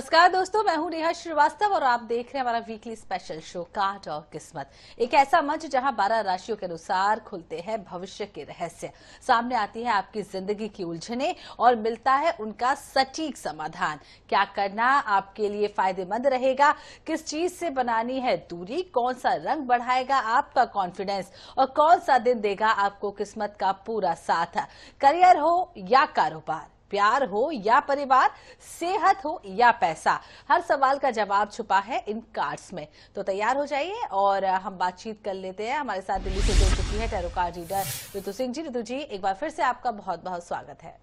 नमस्कार दोस्तों, मैं हूं नेहा श्रीवास्तव और आप देख रहे हैं हमारा वीकली स्पेशल शो कार्ड और किस्मत। एक ऐसा मंच जहां 12 राशियों के अनुसार खुलते हैं भविष्य के रहस्य, सामने आती है आपकी जिंदगी की उलझनें और मिलता है उनका सटीक समाधान। क्या करना आपके लिए फायदेमंद रहेगा, किस चीज से बनानी है दूरी, कौन सा रंग बढ़ाएगा आपका कॉन्फिडेंस और कौन सा दिन देगा आपको किस्मत का पूरा साथ। करियर हो या कारोबार, प्यार हो या परिवार, सेहत हो या पैसा, हर सवाल का जवाब छुपा है इन कार्ड्स में। तो तैयार हो जाइए और हम बातचीत कर लेते हैं। हमारे साथ दिल्ली से जुड़ चुकी है tarot card reader Ritu Singh ji. Ritu ji, एक बार फिर से आपका बहुत बहुत स्वागत है।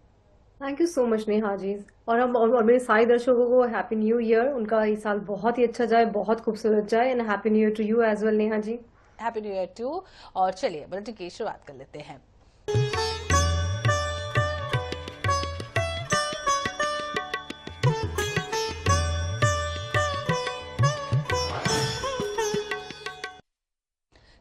Thank you so much Neha ji. और मेरे सारे दर्शकों को हैप्पी न्यू ईयर। उनका ये साल बहुत ही अच्छा जाए, बहुत खूबसूरत जाए, and happy new year to you as well Neha ji. Happy new year too. और चलिए बुलेटिन की शुरुआत कर लेते हैं।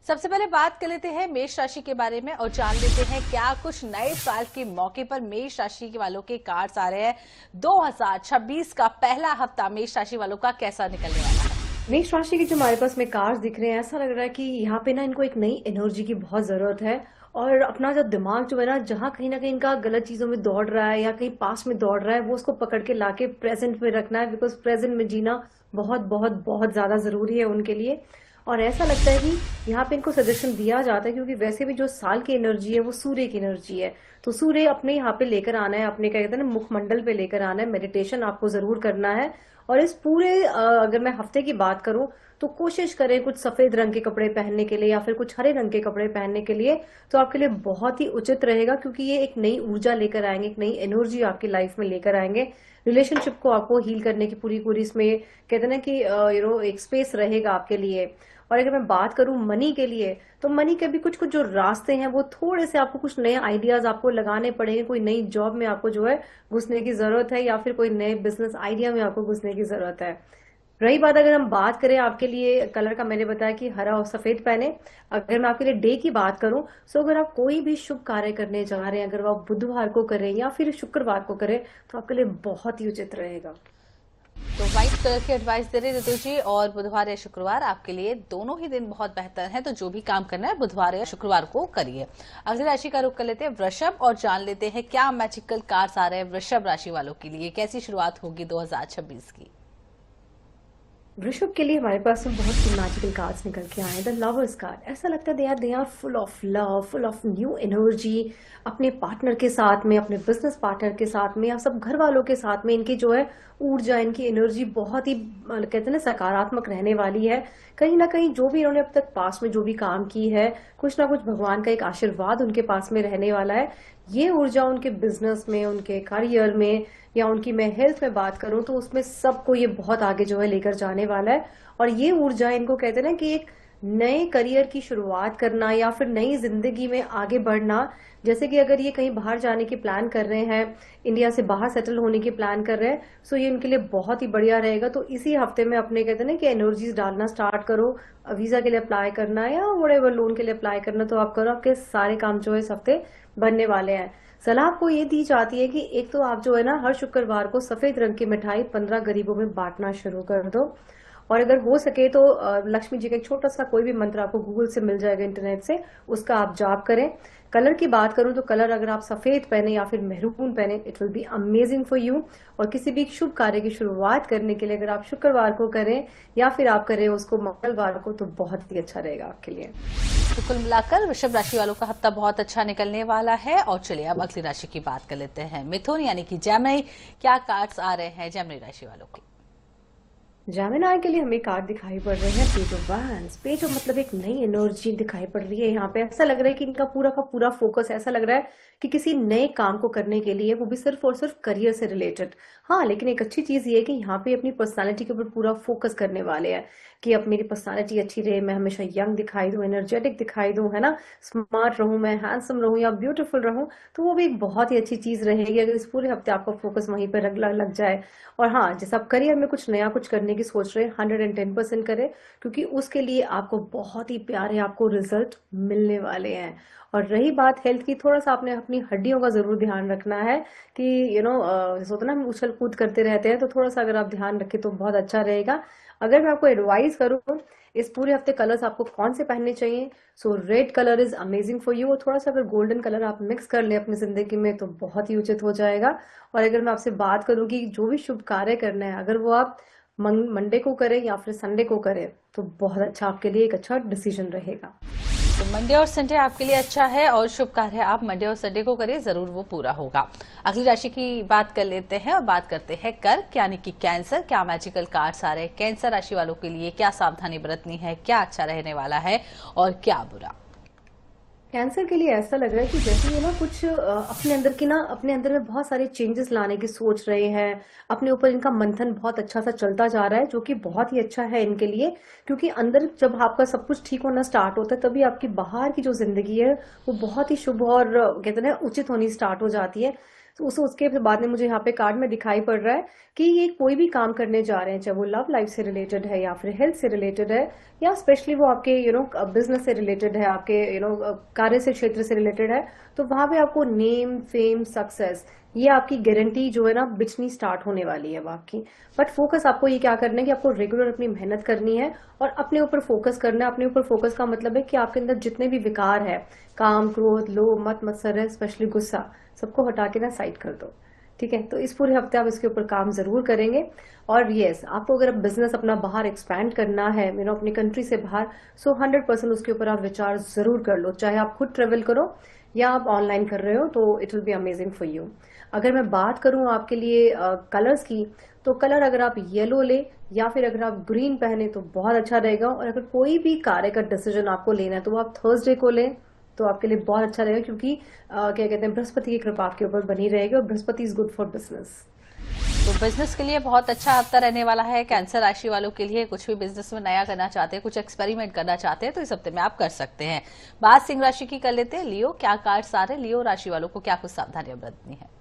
सबसे पहले बात कर लेते हैं मेष राशि के बारे में और जान लेते हैं क्या कुछ नए साल के मौके पर मेष राशि के वालों के कार्ड्स आ रहे हैं। 2026 का पहला हफ्ता मेष राशि वालों का कैसा निकलने वाला है। मेष राशि के जो हमारे पास में कार्ड्स दिख रहे हैं, ऐसा लग रहा है कि यहाँ पे ना इनको एक नई एनर्जी की बहुत जरूरत है। और अपना जो दिमाग जो है ना, जहाँ कहीं ना कहीं इनका गलत चीजों में दौड़ रहा है या कहीं पास में दौड़ रहा है, वो उसको पकड़ के लाके प्रेजेंट में रखना है, बिकॉज प्रेजेंट में जीना बहुत बहुत बहुत ज्यादा जरूरी है उनके लिए। और ऐसा लगता है कि यहाँ पे इनको सजेशन दिया जाता है, क्योंकि वैसे भी जो साल की एनर्जी है वो सूर्य की एनर्जी है। तो सूर्य अपने यहाँ पे लेकर आना है, अपने क्या कहते हैं ना, मुखमंडल पे लेकर आना है। मेडिटेशन आपको जरूर करना है। और इस पूरे अगर मैं हफ्ते की बात करूं तो कोशिश करें कुछ सफेद रंग के कपड़े पहनने के लिए या फिर कुछ हरे रंग के कपड़े पहनने के लिए, तो आपके लिए बहुत ही उचित रहेगा, क्योंकि ये एक नई ऊर्जा लेकर आएंगे, एक नई एनर्जी आपकी लाइफ में लेकर आएंगे। रिलेशनशिप को आपको हील करने की पूरी पूरी इसमें कहते हैं ना कि एक स्पेस रहेगा आपके लिए। और अगर मैं बात करूं मनी के लिए, तो मनी के भी कुछ कुछ जो रास्ते हैं वो थोड़े से आपको कुछ नए आइडियाज आपको लगाने पड़ेंगे। कोई नई जॉब में आपको जो है घुसने की जरूरत है, या फिर कोई नए बिजनेस आइडिया में आपको घुसने की जरूरत है। रही बात, अगर हम बात करें आपके लिए कलर का, मैंने बताया कि हरा और सफेद पहने। अगर मैं आपके लिए डे की बात करूं, तो अगर आप कोई भी शुभ कार्य करने जा रहे हैं, अगर वो आप बुधवार को करें या फिर शुक्रवार को करें, तो आपके लिए बहुत ही उचित रहेगा। तो व्हाइट कलर की एडवाइस दे रहे ऋतु जी, और बुधवार या शुक्रवार आपके लिए दोनों ही दिन बहुत बेहतर है। तो जो भी काम करना है बुधवार या शुक्रवार को करिए। अगली राशि का रुख कर लेते हैं वृषभ और जान लेते हैं क्या मैजिकल कार्ड्स आ रहे हैं वृषभ राशि वालों के लिए, कैसी शुरुआत होगी 2026 की। वृषभ के लिए हमारे पास में बहुत सी मैजिकल कार्ड्स निकल के आए हैं। द लवर्स कार्ड, ऐसा लगता है they are full of love, full of new energy. अपने पार्टनर के साथ में, अपने बिजनेस पार्टनर के साथ में, या सब घर वालों के साथ में इनकी जो है ऊर्जा, इनकी एनर्जी बहुत ही कहते हैं ना सकारात्मक रहने वाली है। कहीं ना कहीं जो भी इन्होंने अब तक पास में जो भी काम की है, कुछ ना कुछ भगवान का एक आशीर्वाद उनके पास में रहने वाला है। ये ऊर्जा उनके बिजनेस में, उनके करियर में, या उनकी मैं हेल्थ में बात करूं तो उसमें सबको ये बहुत आगे जो है लेकर जाने वाला है। और ये ऊर्जा इनको कहते हैं ना कि एक नए करियर की शुरुआत करना या फिर नई जिंदगी में आगे बढ़ना। जैसे कि अगर ये कहीं बाहर जाने की प्लान कर रहे हैं, इंडिया से बाहर सेटल होने की प्लान कर रहे हैं, सो ये उनके लिए बहुत ही बढ़िया रहेगा। तो इसी हफ्ते में अपने कहते हैं ना कि एनर्जीज डालना स्टार्ट करो। वीजा के लिए अप्लाई करना या व्हाटएवर लोन के लिए अप्लाई करना, तो आप करो, आपके सारे काम जो है इस हफ्ते बनने वाले हैं। सलाह आपको ये दी जाती है कि एक तो आप जो है ना हर शुक्रवार को सफेद रंग की मिठाई 15 गरीबों में बांटना शुरू कर दो। और अगर हो सके तो लक्ष्मी जी का एक छोटा सा कोई भी मंत्र आपको गूगल से मिल जाएगा, इंटरनेट से, उसका आप जाप करें। कलर की बात करूं तो कलर अगर आप सफेद पहने या फिर मेहरून पहने, it will be amazing for you. और किसी भी शुभ कार्य की शुरुआत करने के लिए अगर आप शुक्रवार को करें या फिर आप करें उसको मंगलवार को, तो बहुत ही अच्छा रहेगा आपके लिए। तो कुल मिलाकर वृषभ राशि वालों का हफ्ता बहुत अच्छा निकलने वाला है। और चलिए अब अगली राशि की बात कर लेते हैं मिथुन यानी कि जेमिनी। क्या कार्ड्स आ रहे हैं जेमिनी राशि वालों के। जेमिनी के लिए हमें कार्ड दिखाई पड़ रहे हैं page of wands. Page of मतलब एक नई एनर्जी दिखाई पड़ रही है यहाँ पे। ऐसा लग रहा है कि इनका पूरा का पूरा फोकस ऐसा लग रहा है कि किसी नए काम को करने के लिए, वो भी सिर्फ और सिर्फ करियर से रिलेटेड। हाँ, लेकिन एक अच्छी चीज ये है कि यहाँ पे अपनी पर्सनालिटी के ऊपर पूरा फोकस करने वाले हैं कि अब मेरी पर्सनालिटी अच्छी रहे, मैं हमेशा यंग दिखाई दूं, एनर्जेटिक दिखाई दूं, है ना, स्मार्ट रहूं, मैं हैंडसम रहूं या ब्यूटीफुल रहूं। तो वो भी एक बहुत ही अच्छी चीज रहेगी अगर इस पूरे हफ्ते आपका फोकस वहीं पर लग जाए। और हाँ, जैसे आप करियर में कुछ नया कुछ करने की सोच रहे हैं 110% करें, क्योंकि उसके लिए आपको बहुत ही प्यारे आपको रिजल्ट मिलने वाले हैं। और रही बात हेल्थ की, थोड़ा सा आपने अपनी हड्डियों का जरूर ध्यान रखना है कि जैसे होता है ना, हम उछल कूद करते रहते हैं, तो थोड़ा सा अगर आप ध्यान रखें तो बहुत अच्छा रहेगा। अगर मैं आपको एडवाइस करूँ इस पूरे हफ्ते कलर्स आपको कौन से पहनने चाहिए, so red colour is amazing for you. और थोड़ा सा अगर गोल्डन कलर आप मिक्स कर लें अपनी जिंदगी में तो बहुत ही उचित हो जाएगा। और अगर मैं आपसे बात करूं कि जो भी शुभ कार्य करना है, अगर वो आप मंडे को करें या फिर संडे को करें, तो बहुत अच्छा आपके लिए एक अच्छा डिसीजन रहेगा। तो मंडे और संडे आपके लिए अच्छा है और शुभ कार्य आप मंडे और संडे को करें, जरूर वो पूरा होगा। अगली राशि की बात कर लेते हैं और बात करते हैं कर्क यानी कि कैंसर। क्या मैजिकल कार्ड्स आ रहे हैं कैंसर राशि वालों के लिए, क्या सावधानी बरतनी है, क्या अच्छा रहने वाला है और क्या बुरा। कैंसर के लिए ऐसा लग रहा है कि जैसे ये ना कुछ अपने अंदर में बहुत सारे चेंजेस लाने की सोच रहे हैं। अपने ऊपर इनका मंथन बहुत अच्छा सा चलता जा रहा है, जो कि बहुत ही अच्छा है इनके लिए। क्योंकि अंदर जब आपका सब कुछ ठीक होना स्टार्ट होता है, तभी आपकी बाहर की जो जिंदगी है वो बहुत ही शुभ और कहते हैं उचित होनी स्टार्ट हो जाती है। तो उसके बाद में मुझे यहाँ पे कार्ड में दिखाई पड़ रहा है कि ये कोई भी काम करने जा रहे हैं, चाहे वो लव लाइफ से रिलेटेड है या फिर हेल्थ से रिलेटेड है, या स्पेशली वो आपके बिजनेस से रिलेटेड है, आपके कार्य से क्षेत्र से रिलेटेड है, तो वहां पे आपको नेम फेम सक्सेस, ये आपकी गारंटी जो है ना बिचनी स्टार्ट होने वाली है आपकी। बट फोकस आपको ये क्या करना है कि आपको रेगुलर अपनी मेहनत करनी है और अपने ऊपर फोकस करना है। अपने ऊपर फोकस का मतलब है कि आपके अंदर जितने भी विकार है, काम क्रोध लोभ मत मत्सर, स्पेशली गुस्सा, सबको हटा के ना साइड कर दो। ठीक है, तो इस पूरे हफ्ते आप इसके ऊपर काम जरूर करेंगे। और यस, आपको अगर बिजनेस अपना बाहर एक्सपैंड करना है अपनी कंट्री से बाहर, सो 100% उसके ऊपर आप विचार जरूर कर लो। चाहे आप खुद ट्रेवल करो या आप ऑनलाइन कर रहे हो, तो it will be amazing for you. अगर मैं बात करूं आपके लिए कलर्स की, तो कलर अगर आप येलो ले या फिर अगर आप ग्रीन पहने तो बहुत अच्छा रहेगा। और अगर कोई भी कार्य का डिसीजन आपको लेना है तो वो आप थर्सडे को लें तो आपके लिए बहुत अच्छा रहेगा, क्योंकि क्या कहते हैं, बृहस्पति की कृपा आपके ऊपर बनी रहेगी और Brihaspati is good for business. तो बिजनेस के लिए बहुत अच्छा हफ्ता रहने वाला है कैंसर राशि वालों के लिए। कुछ भी बिजनेस में नया करना चाहते हैं, कुछ एक्सपेरिमेंट करना चाहते हैं, तो इस हफ्ते में आप कर सकते हैं। बात सिंह राशि की कर लेते हैं। लियो, क्या कार्ड्स आ रहे हैं लियो राशि वालों को, क्या कुछ सावधानियां बरतनी है।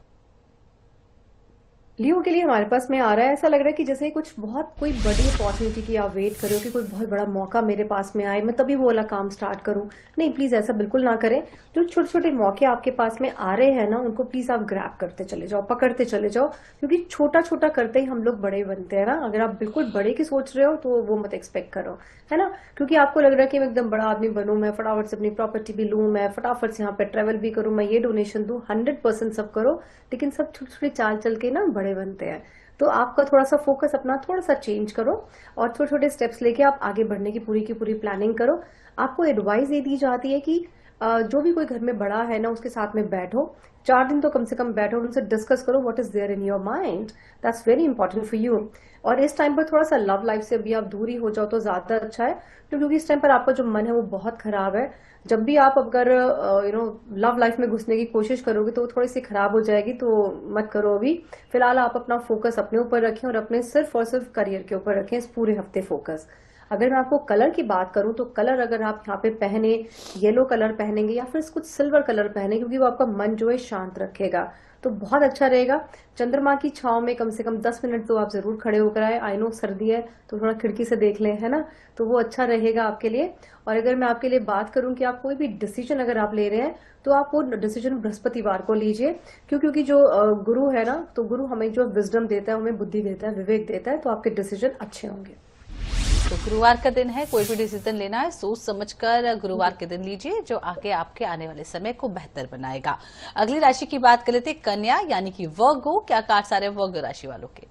लियो के लिए हमारे पास में आ रहा है, ऐसा लग रहा है कि जैसे कोई बड़ी अपॉर्चुनिटी की आप वेट करो कि कोई बहुत बड़ा मौका मेरे पास में आए, मैं तभी वो वाला काम स्टार्ट करूं। नहीं, प्लीज ऐसा बिल्कुल ना करें। जो छोटे छोटे मौके आपके पास में आ रहे हैं ना, उनको प्लीज आप ग्रैब करते चले जाओ, पकड़ते चले जाओ, क्योंकि छोटा छोटा करते ही हम लोग बड़े बनते हैं ना। अगर आप बिल्कुल बड़े की सोच रहे हो तो वो मत एक्सपेक्ट करो, है ना। क्योंकि आपको लग रहा है कि मैं एकदम बड़ा आदमी बनूं, मैं फटाफट से अपनी प्रॉपर्टी भी लूं, मैं फटाफट से यहाँ पे ट्रेवल भी करूं, मैं ये डोनेशन दूं। 100% सब करो, लेकिन सब छोटे छोटे चाल चल के ना बड़े बनते हैं। तो आपका थोड़ा सा फोकस अपना थोड़ा सा चेंज करो और छोटे छोटे स्टेप्स लेके आप आगे बढ़ने की पूरी प्लानिंग करो। आपको एडवाइस ये दी जाती है कि जो भी कोई घर में बड़ा है ना, उसके साथ में बैठो, 4 दिन तो कम से कम बैठो, उनसे डिस्कस करो what is there in your mind, that's very important for you. और इस टाइम पर थोड़ा सा लव लाइफ से भी आप दूरी हो जाओ तो ज्यादा अच्छा है, क्योंकि इस टाइम पर आपका जो मन है वो बहुत खराब है। जब भी आप अगर लव लाइफ में घुसने की कोशिश करोगे तो वो थोड़ी सी खराब हो जाएगी, तो मत करो अभी। फिलहाल आप अपना फोकस अपने ऊपर रखें और अपने सिर्फ और सिर्फ करियर के ऊपर रखें इस पूरे हफ्ते फोकस। अगर मैं आपको कलर की बात करूं तो कलर अगर आप यहाँ पे पहने, येलो कलर पहनेंगे या फिर कुछ सिल्वर कलर पहने, क्योंकि वो आपका मन जो है शांत रखेगा, तो बहुत अच्छा रहेगा। चंद्रमा की छांव में कम से कम 10 मिनट तो आप जरूर खड़े होकर आए। आई नो सर्दी है तो थोड़ा खिड़की से देख लें, है ना, तो वो अच्छा रहेगा आपके लिए। और अगर मैं आपके लिए बात करूं कि आप कोई भी डिसीजन अगर आप ले रहे हैं तो आप वो डिसीजन बृहस्पतिवार को लीजिए, क्योंकि जो गुरु है ना, तो गुरु हमें जो विजडम देता है, हमें बुद्धि देता है, विवेक देता है, तो आपके डिसीजन अच्छे होंगे। तो गुरुवार का दिन है, कोई भी डिसीजन लेना है सोच समझकर गुरुवार के दिन लीजिए, जो आगे आपके आने वाले समय को बेहतर बनाएगा। अगली राशि की बात कर लेते हैं कन्या यानी कि वर्गो। क्या कार्ड्स आ रहे हैं वर्गो राशि वालों के।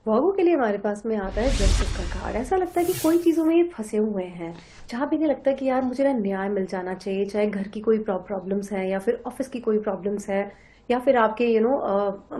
वर्गो के लिए हमारे पास में आता है जस्टिस का कार्ड। ऐसा लगता है कि कोई चीजों में ये फंसे हुए हैं, जहां भी नहीं लगता कि यार मुझे ना न्याय मिल जाना चाहिए, चाहे घर की कोई प्रॉब्लम्स है या फिर ऑफिस की कोई प्रॉब्लम्स है या फिर आपके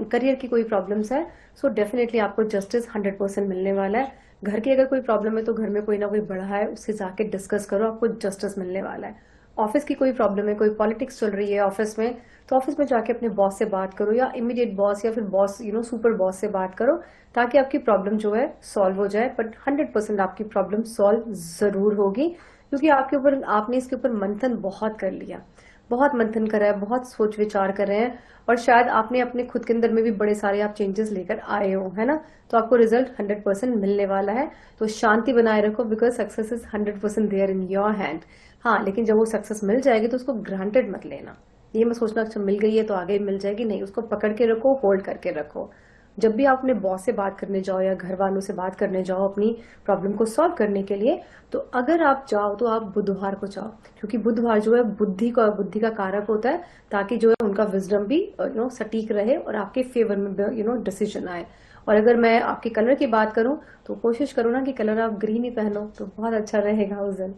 करियर की कोई प्रॉब्लम्स है। सो डेफिनेटली आपको जस्टिस 100% मिलने वाला है। घर की अगर कोई प्रॉब्लम है तो घर में कोई ना कोई बड़ा है, उससे जाके डिस्कस करो, आपको जस्टिस मिलने वाला है। ऑफिस की कोई प्रॉब्लम है, कोई पॉलिटिक्स चल रही है ऑफिस में, तो ऑफिस में जाके अपने बॉस से बात करो या इमीडिएट बॉस या फिर बॉस सुपर बॉस से बात करो, ताकि आपकी प्रॉब्लम जो है सॉल्व हो जाए। बट 100% आपकी प्रॉब्लम सॉल्व जरूर होगी, क्योंकि आपने इसके ऊपर मंथन बहुत कर लिया। बहुत मंथन कर रहा है, बहुत सोच विचार कर रहे हैं, और शायद आपने अपने खुद के अंदर में भी बड़े सारे आप चेंजेस लेकर आए हो, है ना। तो आपको रिजल्ट 100% मिलने वाला है। तो शांति बनाए रखो, because success is 100% there in your hand. हाँ, लेकिन जब वो सक्सेस मिल जाएगी तो उसको ग्रांटेड मत लेना। ये मत सोचना अच्छा मिल गई है तो आगे मिल जाएगी, नहीं, उसको पकड़ के रखो, होल्ड करके रखो। जब भी आप अपने बॉस से बात करने जाओ या घर वालों से बात करने जाओ अपनी प्रॉब्लम को सॉल्व करने के लिए, तो अगर आप जाओ तो आप बुधवार को जाओ, क्योंकि बुधवार जो है बुद्धि का कारक होता है, ताकि जो है उनका विजडम भी सटीक रहे और आपके फेवर में डिसीजन आए। और अगर मैं आपके कलर की बात करूं तो कोशिश करो ना कि कलर आप ग्रीन ही पहनो, तो बहुत अच्छा रहेगा उस दिन।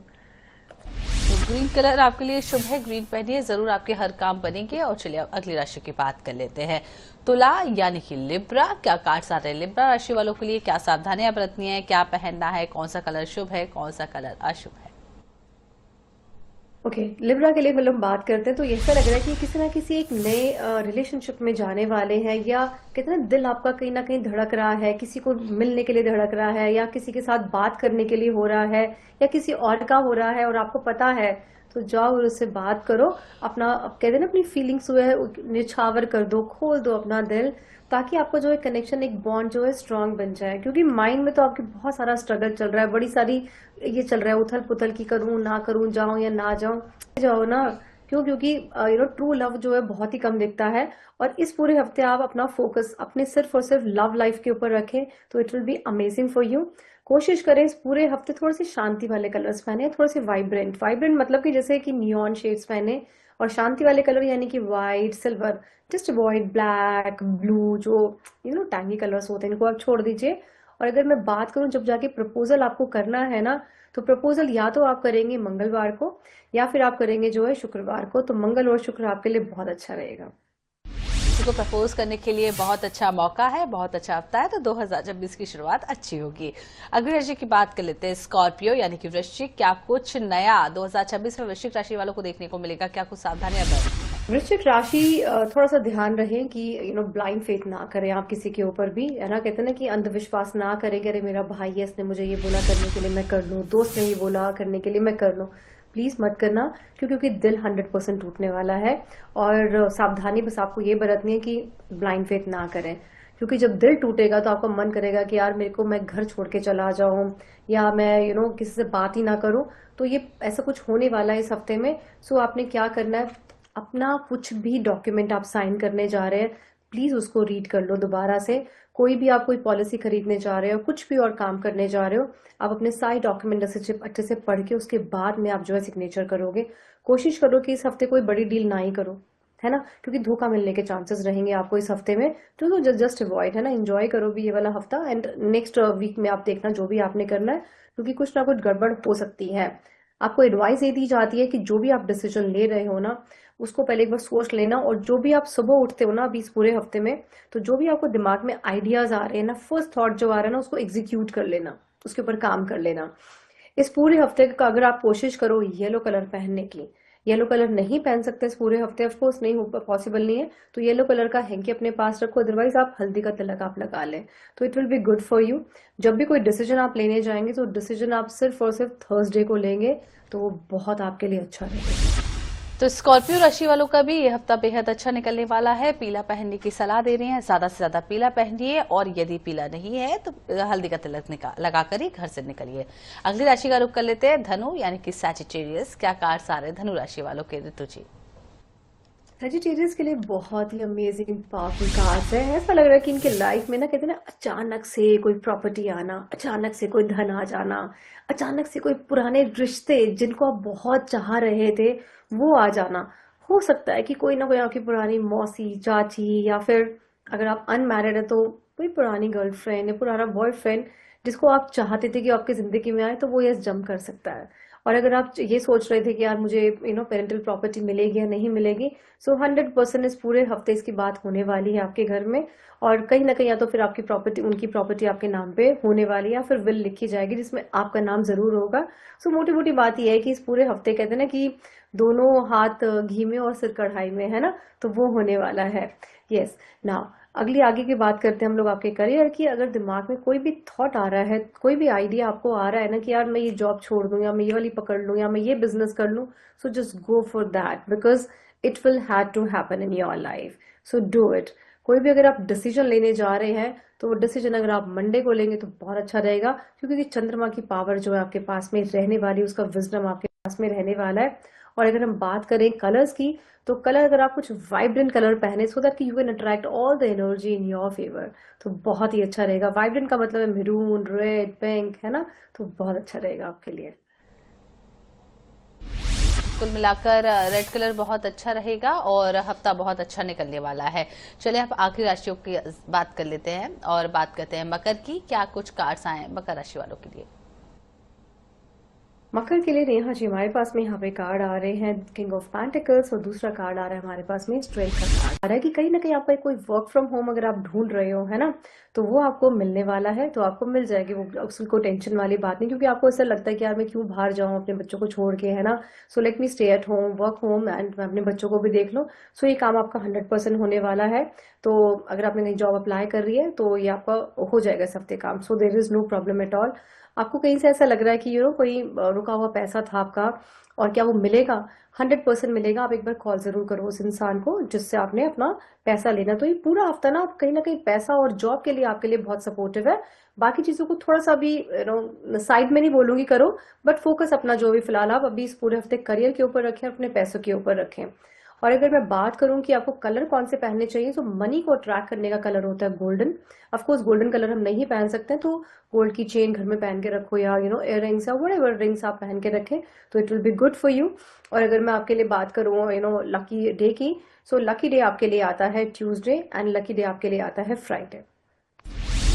तो ग्रीन कलर आपके लिए शुभ है, ग्रीन पहनिए, जरूर आपके हर काम बनेंगे। और चलिए अब अगली राशि की बात कर लेते हैं। तुला यानी कि लिब्रा, क्या कार्ड्स आ रहे हैं लिब्रा राशि वालों के लिए? क्या सावधानियां बरतनी है, क्या पहनना है, कौन सा कलर शुभ है, कौन सा कलर अशुभ है? ओके, लिब्रा के लिए मतलब बात करते हैं तो ऐसा लग रहा है कि किसी ना किसी एक नए रिलेशनशिप में जाने वाले हैं, या कितना दिल आपका कहीं ना कहीं धड़क रहा है, किसी को मिलने के लिए धड़क रहा है, या किसी के साथ बात करने के लिए हो रहा है, या किसी और का हो रहा है और आपको पता है। तो जाओ और उससे बात करो, अपना अब कहते हैं ना अपनी फीलिंग्स जो है निछावर कर दो, खोल दो अपना दिल, ताकि आपका जो है कनेक्शन, एक बॉन्ड जो है स्ट्रांग बन जाए। क्योंकि माइंड में तो आपके बहुत सारा स्ट्रगल चल रहा है, बड़ी सारी ये चल रहा है उथल पुथल की, करूं ना करूं, जाऊं या ना जाऊं। जाओ ना, क्यों? क्योंकि ट्रू लव जो है बहुत ही कम दिखता है। और इस पूरे हफ्ते आप अपना फोकस अपने सिर्फ और सिर्फ लव लाइफ के ऊपर रखें, तो it will be amazing for you. कोशिश करें इस पूरे हफ्ते थोड़े से शांति वाले कलर्स पहने, थोड़े से वाइब्रेंट वाइब्रेंट मतलब कि जैसे कि नियॉन शेड्स पहने। और शांति वाले कलर यानी कि white, silver, just avoid black, blue, जो टैंगी कलर्स होते हैं, इनको आप छोड़ दीजिए। और अगर मैं बात करूं जब जाके प्रपोजल आपको करना है ना, तो प्रपोजल या तो आप करेंगे मंगलवार को, या फिर आप करेंगे जो है शुक्रवार को। तो मंगल और शुक्र आपके लिए बहुत अच्छा रहेगा। किसी को प्रपोज करने के लिए बहुत अच्छा मौका है, बहुत अच्छा हफ्ता है, तो 2026 की शुरुआत अच्छी होगी। अगली राशि की बात कर लेते हैं, स्कॉर्पियो यानी कि वृश्चिक। क्या कुछ नया 2026 में वृश्चिक राशि वालों को देखने को मिलेगा? क्या कुछ सावधानियां बरतनी है? वृश्चिक राशि थोड़ा सा ध्यान रहे कि ब्लाइंड फेथ ना करें आप किसी के ऊपर भी, है ना। कहते हैं ना कि अंधविश्वास ना करें कि अरे मेरा भाई है, इसने मुझे ये बोला करने के लिए मैं कर लूं, दोस्त ने ये बोला करने के लिए मैं कर लूं। प्लीज मत करना, क्योंकि दिल 100% टूटने वाला है। और सावधानी बस आपको ये बरतनी है कि ब्लाइंड फेथ ना करें, क्योंकि जब दिल टूटेगा तो आपका मन करेगा कि यार मेरे को, मैं घर छोड़ के चला जाऊं, या मैं किसी से बात ही ना करूं। तो ये ऐसा कुछ होने वाला है इस हफ्ते में। सो आपने क्या करना है, अपना कुछ भी डॉक्यूमेंट आप साइन करने जा रहे हैं, प्लीज उसको रीड कर लो दोबारा से। कोई भी आप कोई पॉलिसी खरीदने जा रहे हो, कुछ भी और काम करने जा रहे हो, आप अपने सारे डॉक्यूमेंट अच्छे से पढ़ के उसके बाद में आप जो है सिग्नेचर करोगे। कोशिश करो कि इस हफ्ते कोई बड़ी डील ना ही करो, है ना, क्योंकि धोखा मिलने के चांसेस रहेंगे आपको इस हफ्ते में। तो जस्ट अवॉइड, है ना, एंजॉय करो भी ये वाला हफ्ता। एंड नेक्स्ट वीक में आप देखना जो भी आपने करना है, क्योंकि कुछ ना कुछ गड़बड़ हो सकती है। आपको एडवाइस ये दी जाती है कि जो भी आप डिसीजन ले रहे हो ना, उसको पहले एक बार सोच लेना। और जो भी आप सुबह उठते हो ना अभी इस पूरे हफ्ते में, तो जो भी आपको दिमाग में आइडियाज आ रहे हैं ना, फर्स्ट थॉट जो आ रहा है ना, उसको एग्जीक्यूट कर लेना, उसके ऊपर काम कर लेना। इस पूरे हफ्ते का अगर आप कोशिश करो येलो कलर पहनने की, येलो कलर नहीं पहन सकते इस पूरे हफ्ते, ऑफ कोर्स नहीं हो, पॉसिबल नहीं है, तो येलो कलर का हैंकी अपने पास रखो। अदरवाइज आप हल्दी का तिलक आप लगा लें, तो it will be good for you. जब भी कोई डिसीजन आप लेने जाएंगे तो डिसीजन आप सिर्फ और सिर्फ थर्सडे को लेंगे, तो वो बहुत आपके लिए अच्छा रहेगा। तो स्कॉर्पियो राशि वालों का भी ये हफ्ता बेहद अच्छा निकलने वाला है। पीला पहनने की सलाह दे रहे हैं, ज्यादा से ज्यादा पीला पहनिए, और यदि पीला नहीं है तो हल्दी का तिलक लगाकर ही घर से निकलिए। अगली राशि का रुख कर लेते हैं, धनु यानी कि सैजिटेरियस। क्या कार्ड्स आ रहे धनु राशि वालों के, ऋतु जी? वेजिटेरियंस के लिए बहुत ही अमेजिंग पावरफुल कार्ड्स है। ऐसा लग रहा है कि इनके लाइफ में ना, कहते हैं ना, अचानक से कोई प्रॉपर्टी आना, अचानक से कोई धन आ जाना, अचानक से कोई पुराने रिश्ते जिनको आप बहुत चाह रहे थे वो आ जाना। हो सकता है कि कोई ना कोई आपकी पुरानी मौसी, चाची, या फिर अगर आप अनमैरिड है तो कोई पुरानी गर्लफ्रेंड या पुराना बॉयफ्रेंड जिसको आप चाहते थे कि आपकी जिंदगी में आए, तो वो यस जम कर सकता है। और अगर आप ये सोच रहे थे कि यार मुझे पेरेंटल प्रॉपर्टी मिलेगी या नहीं मिलेगी, सो 100% इस पूरे हफ्ते इसकी बात होने वाली है आपके घर में। और कहीं ना कहीं या तो फिर आपकी प्रॉपर्टी, उनकी प्रॉपर्टी आपके नाम पे होने वाली है, या फिर विल लिखी जाएगी जिसमें आपका नाम जरूर होगा। सो मोटी मोटी बात यह है कि इस पूरे हफ्ते कहते हैं ना कि दोनों हाथ घी में और सिर कढ़ाई में, है ना, तो वो होने वाला है। यस, नाउ अगली आगे की बात करते हैं हम लोग आपके करियर की। अगर दिमाग में कोई भी थॉट आ रहा है, कोई भी आइडिया आपको आ रहा है ना कि यार मैं ये जॉब छोड़ दूं, या मैं ये वाली पकड़ लूं, या मैं ये बिजनेस कर लूं, so just go for that, because it will have to happen in your life. So do it. कोई भी अगर आप डिसीजन लेने जा रहे हैं, तो वो डिसीजन अगर आप मंडे को लेंगे तो बहुत अच्छा रहेगा, क्योंकि चंद्रमा की पावर जो है आपके पास में रहने वाली, उसका विजडम आपके पास में रहने वाला है। और अगर हम बात करें कलर्स की, तो कलर अगर आप कुछ वाइब्रेंट कलर पहने, so that you can attract all the energy in your favour, तो बहुत ही अच्छा रहेगा। वाइब्रेंट का मतलब है मेरून, रेड, पिंक, है ना, तो बहुत अच्छा रहेगा आपके लिए। कुल मिलाकर रेड कलर बहुत अच्छा रहेगा और हफ्ता बहुत अच्छा निकलने वाला है। चलिए अब आखिरी राशियों की बात कर लेते हैं और बात करते हैं मकर की। क्या कुछ कार्ड्स आए हैं मकर राशि वालों के लिए? मकर के लिए नेहा जी, हमारे पास में यहाँ पे कार्ड आ रहे हैं किंग ऑफ पेंटिकल्स, और दूसरा कार्ड आ रहा है हमारे पास में स्ट्रेंथ का कार्ड आ रहा है कि कहीं ना कहीं आपका कोई वर्क फ्रॉम होम अगर आप ढूंढ रहे हो, है ना, तो वो आपको मिलने वाला है, तो आपको मिल जाएगी वो, उसको टेंशन वाली बात नहीं, क्योंकि आपको ऐसा लगता है कि यार मैं क्यों बाहर जाऊं अपने बच्चों को छोड़ के, है ना, so let me stay at home, work home, and मैं अपने बच्चों को भी देख लूं। सो ये काम आपका 100% होने वाला है। तो अगर आपने नई जॉब अप्लाई कर रही है तो ये आपका हो जाएगा इस हफ्ते काम, so there is no problem at all. आपको कहीं से ऐसा लग रहा है कि कोई रुका हुआ पैसा था आपका, और क्या वो मिलेगा? 100% मिलेगा। आप एक बार कॉल जरूर करो उस इंसान को जिससे आपने अपना पैसा लेना। तो ये पूरा हफ्ता ना आप कहीं ना कहीं पैसा और जॉब के लिए आपके लिए बहुत सपोर्टिव है। बाकी चीजों को थोड़ा सा भी साइड में नहीं बोलूंगी करो, बट फोकस अपना जो भी फिलहाल आप अभी इस पूरे हफ्ते करियर के ऊपर रखें, अपने पैसों के ऊपर रखें। और अगर मैं बात करूं कि आपको कलर कौन से पहनने चाहिए, तो मनी को अट्रैक्ट करने का कलर होता है golden. Of course golden colour हम नहीं पहन सकते हैं, तो गोल्ड की चेन घर में पहन के रखो, या इयर रिंग्स या व्हाटएवर रिंग्स आप पहन के रखें, तो it will be good for you. और अगर मैं आपके लिए बात करूँ लकी डे की, सो लकी डे आपके लिए आता है ट्यूसडे, एंड लकी डे आपके लिए आता है फ्राइडे।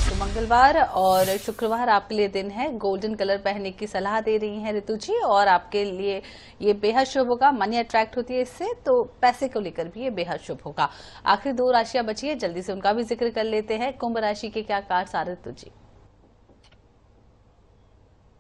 तो मंगलवार और शुक्रवार आपके लिए दिन है। गोल्डन कलर पहनने की सलाह दे रही हैं ऋतु जी, और आपके लिए ये बेहद शुभ होगा। मनी अट्रैक्ट होती है इससे, तो पैसे को लेकर भी ये बेहद शुभ होगा। आखिरी दो राशियां बची है, जल्दी से उनका भी जिक्र कर लेते हैं। कुंभ राशि के क्या कार्ड्स आ रहे ऋतु जी?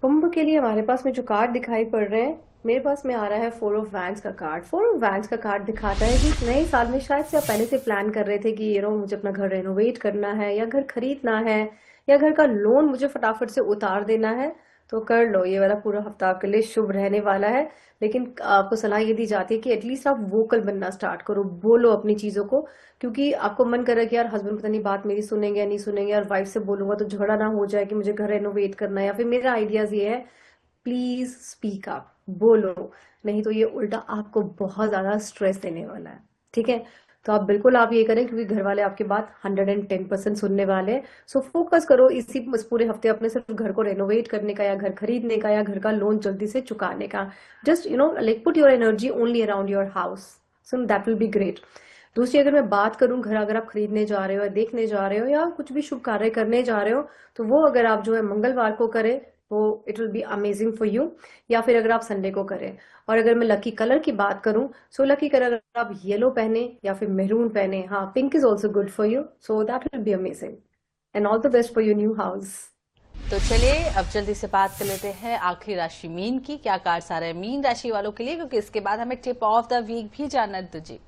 कुंभ के लिए हमारे पास में जो कार्ड दिखाई पड़ रहे हैं, मेरे पास में आ रहा है 4 ऑफ वैंड्स का कार्ड। 4 ऑफ वैंड्स का कार्ड दिखाता है कि नए साल में शायद से आप पहले से प्लान कर रहे थे कि मुझे अपना घर रेनोवेट करना है, या घर खरीदना है, या घर का लोन मुझे फटाफट से उतार देना है, तो कर लो। ये वाला पूरा हफ्ता आपके लिए शुभ रहने वाला है। लेकिन आपको सलाह ये दी जाती है कि एटलीस्ट आप वोकल बनना स्टार्ट करो, बोलो अपनी चीजों को, क्योंकि आपको मन कर रहा है कि यार हस्बैंड पता नहीं बात मेरी सुनेंगे या नहीं सुनेंगे, यार वाइफ से बोलूंगा तो झगड़ा ना हो जाए कि मुझे घर रेनोवेट करना है, या फिर मेरा आइडियाज ये है। प्लीज स्पीक अप, बोलो, नहीं तो ये उल्टा आपको बहुत ज्यादा स्ट्रेस देने वाला है। ठीक है, तो आप बिल्कुल आप ये करें, क्योंकि घर वाले आपकी बात 110% सुनने वाले हैं। सो फोकस करो इस पूरे हफ्ते अपने सिर्फ घर को रेनोवेट करने का, या घर खरीदने का, या घर का लोन जल्दी से चुकाने का। Just like put your energy only around your house, so that will be great. दूसरी अगर मैं बात करूं, घर अगर आप खरीदने जा रहे हो, या देखने जा रहे हो, या कुछ भी शुभ कार्य करने जा रहे हो, तो वो अगर आप जो है मंगलवार को करें, तो it will be amazing for you. या फिर अगर आप संडे को करें। और अगर मैं लकी कलर की बात करूं, सो लकी कलर अगर आप येलो पहने या फिर मेरून पहने, हाँ, pink is also good for you, so that will be amazing. And all the best for your new house. तो चलिए अब जल्दी से बात कर लेते हैं आखिरी राशि मीन की। क्या कार्ड्स आ रहे हैं मीन राशि वालों के लिए, क्योंकि इसके बाद हमें टिप ऑफ द वीक भी जानना है ऋतु जी।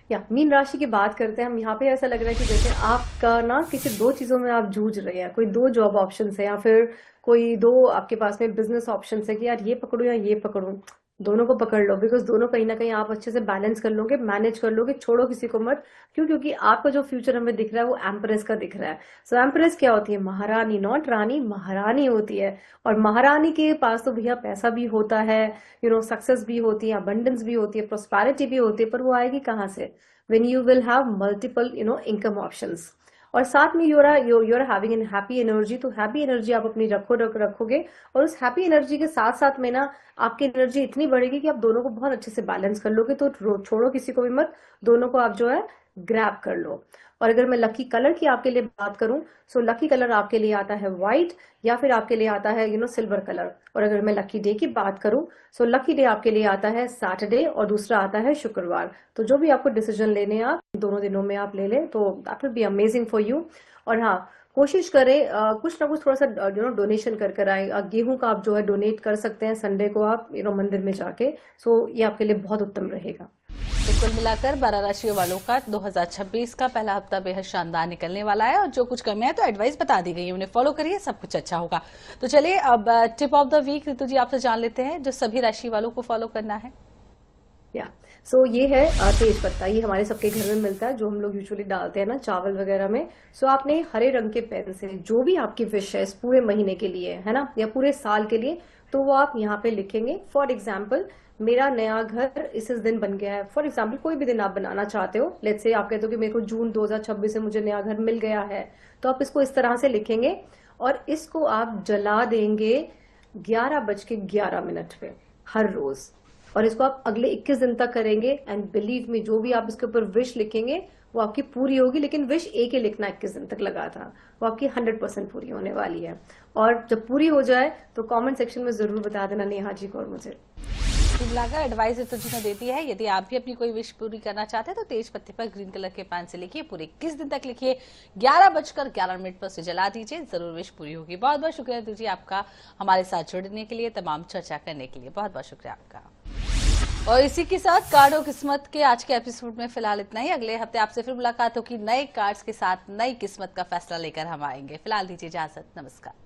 या मीन राशि की बात करते हैं हम। यहाँ पे ऐसा लग रहा है कि जैसे आपका ना किसी दो चीजों में आप जूझ रहे हैं, कोई दो जॉब ऑप्शन है, या फिर कोई दो आपके पास में बिजनेस ऑप्शन है कि यार ये पकड़ूं या ये पकड़ूं। दोनों को पकड़ लो, बिकॉज दोनों कहीं ना कहीं आप अच्छे से बैलेंस कर लोगे, मैनेज कर लोगे, छोड़ो किसी को मत। क्यों? क्योंकि आपका जो फ्यूचर हमें दिख रहा है वो एम्प्रेस का दिख रहा है। सो एम्प्रेस क्या होती है? महारानी, नॉट रानी, महारानी होती है। और महारानी के पास तो भैया पैसा भी होता है, सक्सेस भी होती है, अबंडेंस भी होती है, प्रोस्पैरिटी भी होती है, पर वो आएगी कहाँ से? when you will have multiple income options। और साथ में you're having an happy energy, तो हैप्पी एनर्जी आप अपनी रखोगे, और उस हैप्पी एनर्जी के साथ साथ में ना आपकी एनर्जी इतनी बढ़ेगी कि आप दोनों को बहुत अच्छे से बैलेंस कर लोगे। तो छोड़ो किसी को भी मत, दोनों को आप जो है ग्रैब कर लो। और अगर मैं लकी कलर की आपके लिए बात करूं, सो लकी कलर आपके लिए आता है व्हाइट, या फिर आपके लिए आता है सिल्वर कलर। और अगर मैं लकी डे की बात करूं, सो लकी डे आपके लिए आता है सैटरडे, और दूसरा आता है शुक्रवार। तो जो भी आपको डिसीजन लेने हैं आप दोनों दिनों में आप ले लें, तो that will be amazing for you. और हाँ, कोशिश करें कुछ ना कुछ थोड़ा सा डोनेशन कर आए। गेहूं का आप जो है डोनेट कर सकते हैं संडे को आप मंदिर में जाके। सो ये आपके लिए बहुत उत्तम रहेगा। तो कुल मिलाकर 12 राशियों वालों का 2026 का पहला हफ्ता बेहद शानदार निकलने वाला है और जो कुछ कमियां हैं तो एडवाइस बता दी गई है, उन्हें फॉलो करिए, सब कुछ अच्छा होगा। तो चलिए अब टिप ऑफ द वीक ऋतु जी आपसे जान लेते हैं जो सभी राशि वालों को फॉलो करना है। या सो ये है तेज पत्ता। ये हमारे सबके घर में मिलता है, जो हम लोग यूजुअली डालते हैं ना चावल वगैरह में। सो आपने हरे रंग के पेन से जो भी आपकी विश है इस पूरे महीने के लिए, है ना, या पूरे साल के लिए, तो वो आप यहाँ पे लिखेंगे। फॉर एग्जाम्पल, मेरा नया घर इस दिन बन गया है। फॉर एग्जाम्पल, कोई भी दिन आप बनाना चाहते हो, लेट्स से आप कहते हो कि मेरे को जून 2026 से मुझे नया घर मिल गया है, तो आप इसको इस तरह से लिखेंगे और इसको आप जला देंगे 11:11 पे हर रोज। और इसको आप अगले 21 दिन तक करेंगे एंड बिलीव मी, जो भी आप इसके ऊपर विश लिखेंगे वो आपकी पूरी होगी। लेकिन विश एक ही लिखना 21 दिन तक लगा था, वो आपकी 100% पूरी होने वाली है। और जब पूरी हो जाए तो कमेंट सेक्शन में जरूर बता देना नेहा जी को और मुझे। लगा एडवाइस ऋतु जी ने देती है, यदि आप भी अपनी कोई विश पूरी करना चाहते हैं तो तेज पत्ते पर ग्रीन कलर के पेन से लिखिए, पूरे 21 दिन तक लिखिए, 11:11 पर उसे जला दीजिए, जरूर विश पूरी होगी। बहुत बहुत शुक्रिया ऋतु जी आपका हमारे साथ जुड़ने के लिए, तमाम चर्चा करने के लिए बहुत बहुत शुक्रिया आपका। और इसी के साथ कार्ड और किस्मत के आज के एपिसोड में फिलहाल इतना ही। अगले हफ्ते आपसे फिर मुलाकात होगी नए कार्ड्स के साथ, नई किस्मत का फैसला लेकर हम आएंगे। फिलहाल दीजिए इजाजत, नमस्कार।